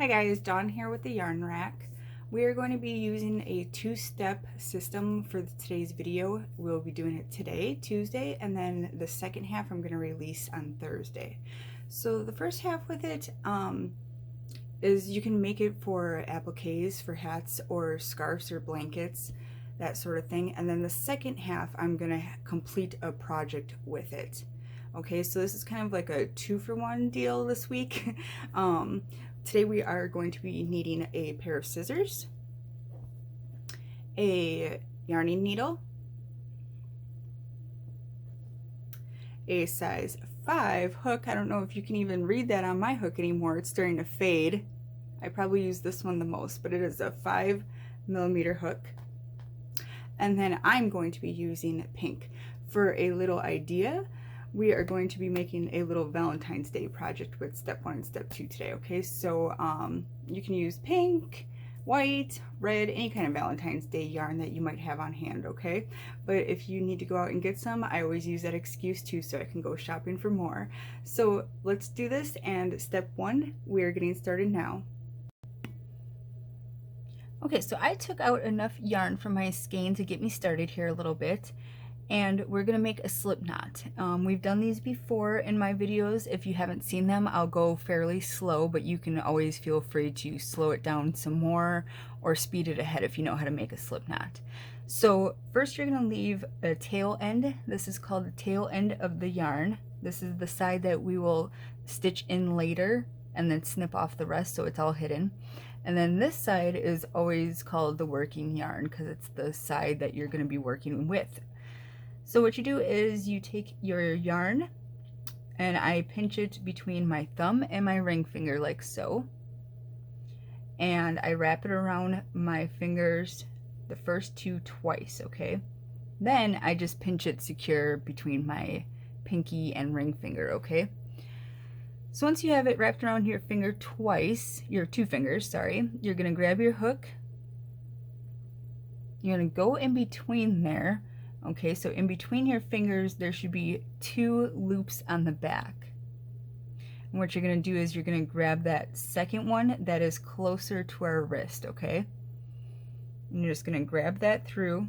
Hi guys, Dawn here with the Yarn Rack. We are going to be using a two-step system for today's video. We'll be doing it today, Tuesday, and then the second half I'm going to release on Thursday. So the first half with it is you can make it for appliques, for hats or scarves or blankets, that sort of thing. And then the second half I'm going to complete a project with it. Okay, so this is kind of like a 2-for-1 deal this week. Today we are going to be needing a pair of scissors, a yarning needle, a size 5 hook. I don't know if you can even read that on my hook anymore. It's starting to fade. I probably use this one the most, but it is a 5mm hook. And then I'm going to be using pink. For a little idea, we are going to be making a little Valentine's Day project with step 1 and step 2 today, okay? So you can use pink, white, red, any kind of Valentine's Day yarn that you might have on hand, okay? But if you need to go out and get some, I always use that excuse too, so I can go shopping for more. So let's do this, and step 1, we're getting started now. Okay, so I took out enough yarn from my skein to get me started here a little bit, and we're gonna make a slip knot. We've done these before in my videos. If you haven't seen them, I'll go fairly slow, but you can always feel free to slow it down some more or speed it ahead if you know how to make a slip knot. So first you're gonna leave a tail end. This is called the tail end of the yarn. This is the side that we will stitch in later and then snip off the rest so it's all hidden. And then this side is always called the working yarn because it's the side that you're going to be working with. So what you do is you take your yarn, and I pinch it between my thumb and my ring finger like so. And I wrap it around my fingers, the first 2 twice, okay? Then I just pinch it secure between my pinky and ring finger, okay? So once you have it wrapped around your finger twice, your 2 fingers, sorry, you're gonna grab your hook. You're gonna go in between there. Okay, so in between your fingers, there should be 2 loops on the back. And what you're gonna do is you're gonna grab that second one that is closer to our wrist, okay? And you're just gonna grab that through,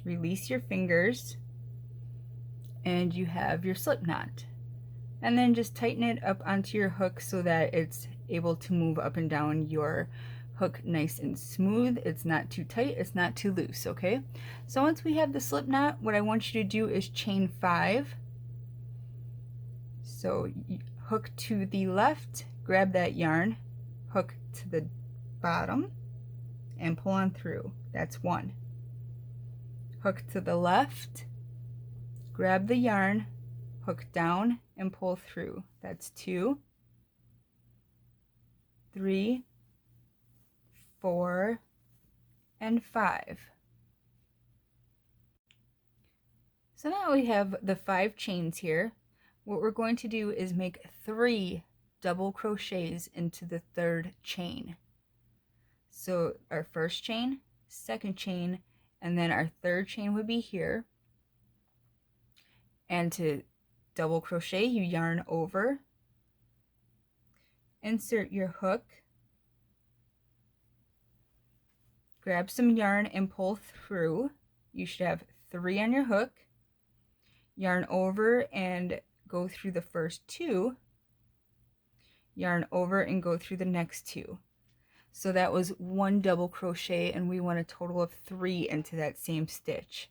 release your fingers, and you have your slip knot. And then just tighten it up onto your hook so that it's able to move up and down your hook nice and smooth. It's not too tight, it's not too loose, okay? So once we have the slip knot, what I want you to do is chain 5. So hook to the left, grab that yarn, hook to the bottom, and pull on through. That's 1. Hook to the left, grab the yarn, hook down and pull through. That's 2, 3, 4, and 5. So now we have the 5 chains here. What we're going to do is make 3 double crochets into the 3rd chain. So our first chain, second chain, and then our 3rd chain would be here. And to double crochet, you yarn over, insert your hook, grab some yarn and pull through. You should have 3 on your hook, yarn over and go through the first 2, yarn over and go through the next 2. So that was 1 double crochet, and we want a total of 3 into that same stitch.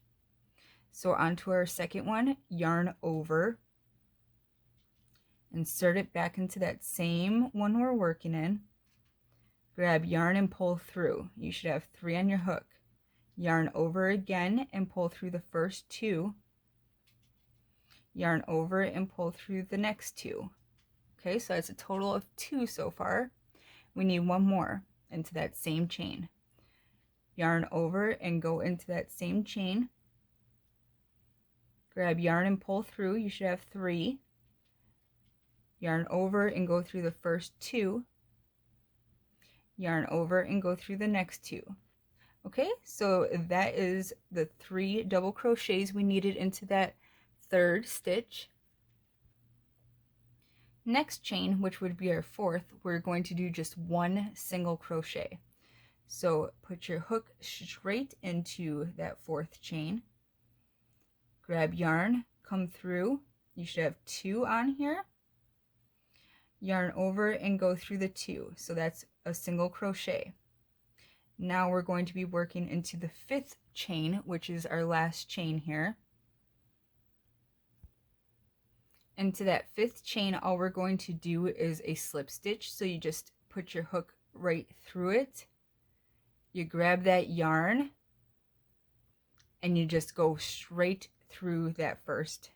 So onto our second one, yarn over, insert it back into that same one we're working in, grab yarn and pull through. You should have 3 on your hook. Yarn over again and pull through the first 2, yarn over and pull through the next 2. Okay, so that's a total of 2 so far. We need 1 more into that same chain. Yarn over and go into that same chain, grab yarn and pull through. You should have 3. Yarn over and go through the first 2, yarn over and go through the next 2. Okay, so that is the 3 double crochets we needed into that 3rd stitch. Next chain, which would be our fourth, we're going to do just one single crochet. So put your hook straight into that fourth chain, grab yarn, come through, you should have 2 on here, yarn over and go through the 2, so that's a single crochet. Now we're going to be working into the 5th chain, which is our last chain here. Into that 5th chain, all we're going to do is a slip stitch, so you just put your hook right through it, you grab that yarn, and you just go straight through that first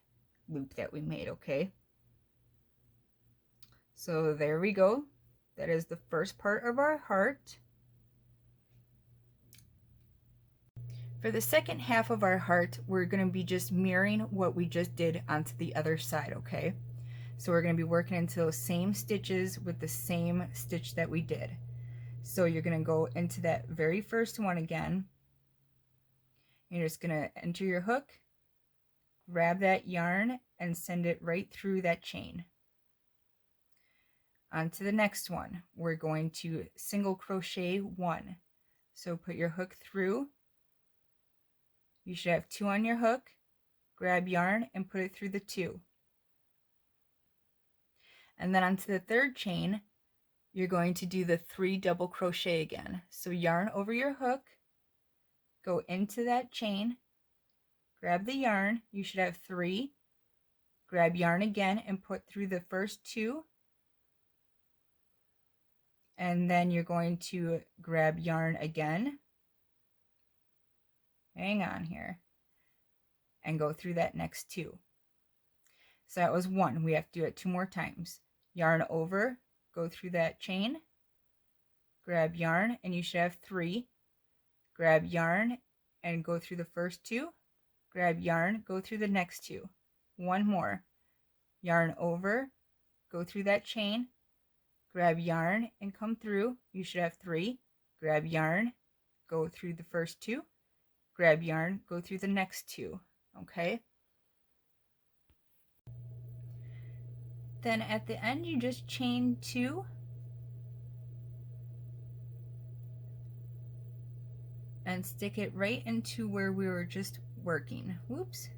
loop that we made, okay? So there we go. That is the first part of our heart. For the second half of our heart, we're going to be just mirroring what we just did onto the other side, okay? So we're going to be working into those same stitches with the same stitch that we did. So you're going to go into that very first one again. You're just going to enter your hook, grab that yarn, and send it right through that chain. On to the next one, we're going to single crochet 1. So put your hook through. You should have 2 on your hook, grab yarn and put it through the 2. And then onto the third chain, you're going to do the 3 double crochet again. So yarn over your hook, go into that chain, grab the yarn, you should have 3, grab yarn again and put through the first 2. And then you're going to grab yarn again, hang on here, and go through that next 2. So that was 1. We have to do it 2 more times. Yarn over, go through that chain, grab yarn, and you should have 3. Grab yarn and go through the first 2. Grab yarn, go through the next 2. 1 more. Yarn over, go through that chain, grab yarn and come through. You should have 3. Grab yarn, go through the first 2. Grab yarn, go through the next 2. Okay? Then at the end, you just chain 2. And stick it right into where we were just working. Whoops.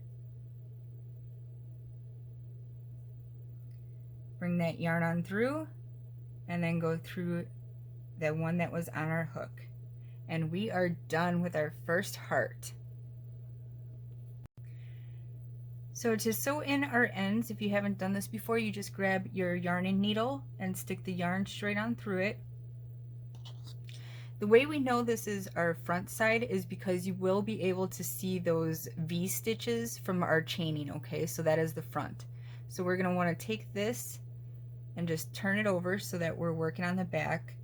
Bring that yarn on through, and then go through the one that was on our hook. And we are done with our first heart. So to sew in our ends, if you haven't done this before, you just grab your yarn and needle and stick the yarn straight on through it. The way we know this is our front side is because you will be able to see those V stitches from our chaining, okay? So that is the front. So we're going to want to take this and just turn it over so that we're working on the back.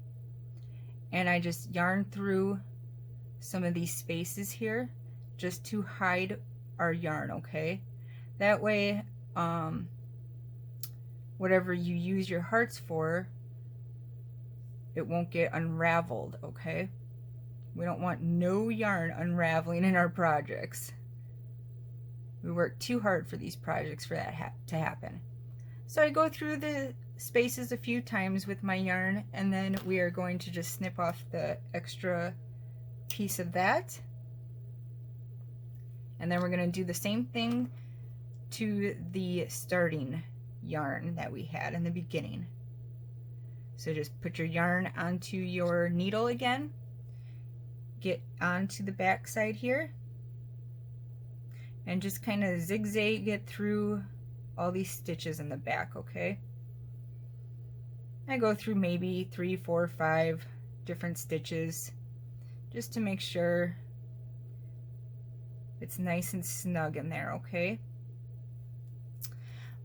And I just yarn through some of these spaces here just to hide our yarn, okay? That way, whatever you use your hearts for, it won't get unraveled, okay? We don't want no yarn unraveling in our projects. We work too hard for these projects for that to happen. So I go through the spaces a few times with my yarn, and then we are going to just snip off the extra piece of that. And then we're going to do the same thing to the starting yarn that we had in the beginning. So just put your yarn onto your needle again, get onto the back side here, and just kind of zigzag it through all these stitches in the back, okay? I go through maybe 3, 4, 5 different stitches just to make sure it's nice and snug in there, okay?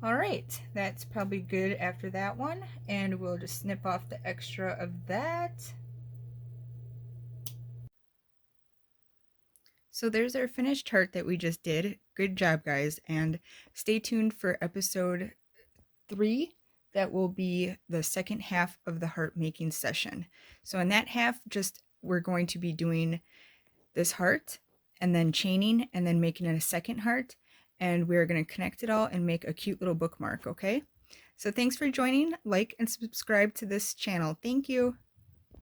All right, that's probably good after that one, and we'll just snip off the extra of that. So there's our finished heart that we just did. Good job, guys, and stay tuned for episode 3. That will be the second half of the heart making session. So in that half, we're going to be doing this heart and then chaining and then making it a second heart, and we're going to connect it all and make a cute little bookmark, okay? So thanks for joining. Like and subscribe to this channel. Thank you.